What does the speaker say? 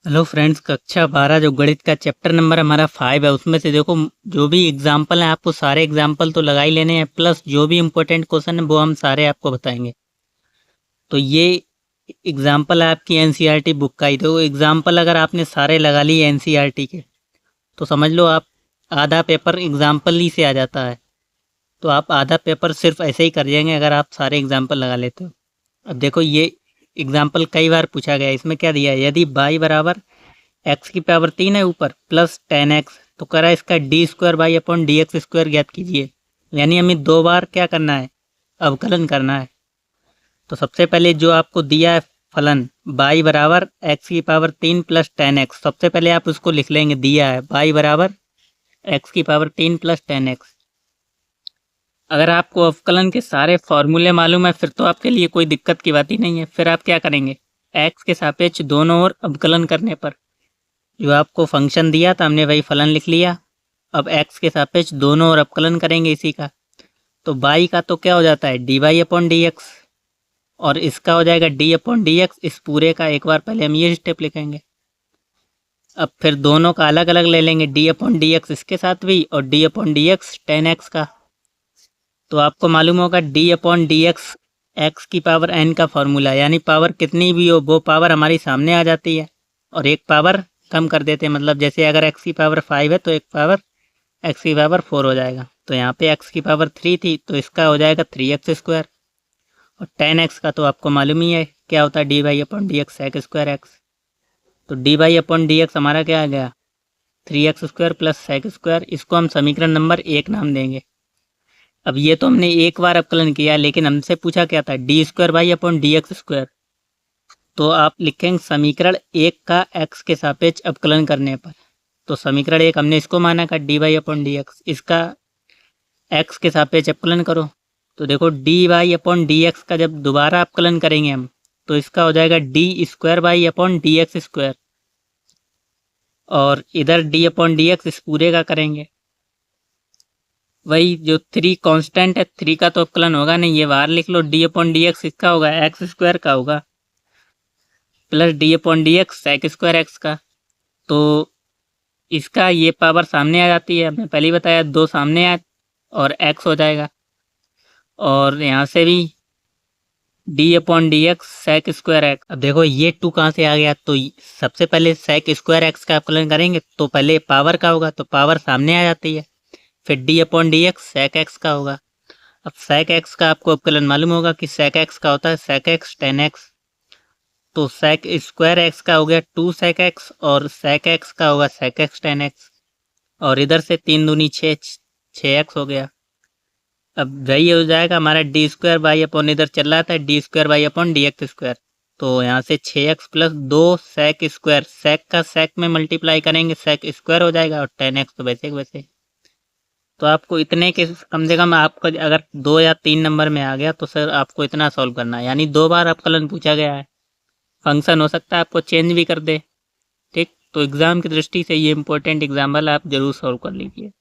Hello friends, कक्षा 12 जो गणित का चैप्टर नंबर हमारा 5 है उसमें से देखो जो भी एग्जाम्पल हैं आपको सारे एग्जाम्पल तो लगा ही लेने हैं, प्लस जो भी इम्पोर्टेंट क्वेश्चन है वो हम सारे आपको बताएंगे। तो ये एग्जाम्पल है आपकी एनसीईआरटी बुक का ही। तो एग्जाम्पल अगर आपने सारे लगा लिए एनसीईआरटी के तो समझ लो आप आधा पेपर एग्जाम्पल ही से आ जाता है। तो आप आधा पेपर सिर्फ ऐसे ही कर जाएंगे अगर आप सारे एग्जाम्पल लगा लेते हो। अब देखो ये एग्जाम्पल कई बार पूछा गया है। इसमें क्या दिया है, यदि y बराबर एक्स की पावर 3 है ऊपर प्लस 10x, तो करा इसका D square by upon D x square ज्ञात कीजिए। यानी हमें 2 बार क्या करना है, अवकलन करना है। तो सबसे पहले जो आपको दिया है फलन y बराबर एक्स की पावर 3 प्लस 10x, सबसे पहले आप उसको लिख लेंगे। दिया है y बराबर एक्स की पावर 3 प्लस 10x। अगर आपको अवकलन के सारे फॉर्मूले मालूम है फिर तो आपके लिए कोई दिक्कत की बात ही नहीं है। फिर आप क्या करेंगे, एक्स के सापेक्ष दोनों ओर अवकलन करने पर जो आपको फंक्शन दिया था हमने वही फलन लिख लिया। अब एक्स के सापेक्ष दोनों ओर अवकलन करेंगे इसी का। तो बाई का तो क्या हो जाता है D Y upon D X, और इसका हो जाएगा डी अपॉन डी एक्स। इस पूरे का एक बार पहले हम ये स्टेप लिखेंगे। अब फिर दोनों का अलग अलग ले लेंगे, डी अपॉन डी एक्स इसके साथ भी और D upon D x 10x का। तो आपको मालूम होगा D upon D x x की पावर एन का फॉर्मूला, यानी पावर कितनी भी हो वो पावर हमारी सामने आ जाती है और एक पावर कम कर देते हैं। मतलब जैसे अगर एक्स की पावर 5 है तो एक पावर एक्स की पावर 4 हो जाएगा। तो यहाँ पे एक्स की पावर 3 थी तो इसका हो जाएगा 3x स्क्वायर। और 10x का तो आपको मालूम ही है क्या होता है, D Y upon D X sec square X. तो D Y upon D X हमारा क्या आ गया 3x square plus sec square. इसको हम समीकरण नंबर 1 नाम देंगे। अब ये तो हमने एक बार अवकलन किया, लेकिन हमसे पूछा क्या था D square by upon D x square. तो आप लिखेंगे समीकरण 1 का एक्स के सापेक्ष अवकलन करने पर। तो समीकरण 1 हमने इसको माना का D Y upon D X, इसका एक्स के सापेक्ष अवकलन करो। तो देखो D Y upon D X का जब दोबारा अवकलन करेंगे हम तो इसका हो जाएगा D square by upon D x square, और इधर डी अपॉन डी एक्स इस पूरे का करेंगे। वही जो 3 कांस्टेंट है 3 का तो अवकलन होगा नहीं, ये बाहर लिख लो। डी अपॉन डी एक्स इसका होगा एक्स स्क्वायर का होगा plus D upon D X sec square X का। तो इसका ये पावर सामने आ जाती है, हमने पहले ही बताया 2 सामने आए और एक्स हो जाएगा। और यहाँ से भी D upon D X sec square X. अब देखो ये 2 कहाँ से आ गया, तो सबसे पहले सेक स्क्वायर एक्स का अवकलन करेंगे तो पहले पावर का होगा, तो पावर सामने आ जाती है। फिर D upon D X sec X का होगा। अब सेक एक्स का आपको अवकलन मालूम होगा कि सेक एक्स का होता है सेक एक्स 10x। तो सेक स्क्वायर एक्स का हो गया 2 सेक एक्स और सेक एक्स का होगा सेक एक्स 10x। और इधर से 3 दूनी 6 6x हो गया। अब वही हो जाएगा हमारा डी स्क्वायर बाई अपॉन, इधर चल रहा था D square by upon D x square. तो यहाँ से 6x प्लस 2 सेक स्क्वायर, सेक का सेक में मल्टीप्लाई करेंगे सेक स्क्वायर हो जाएगा और 10x तो वैसे वैसे। तो आपको इतने के कम से कम आपको अगर 2 या 3 नंबर में आ गया तो सर आपको इतना सॉल्व करना है, यानी 2 बार अवकलन पूछा गया है। फंक्शन हो सकता है आपको चेंज भी कर दे। ठीक, तो एग्ज़ाम की दृष्टि से ये इंपॉर्टेंट एग्जाम्पल आप जरूर सॉल्व कर लीजिए।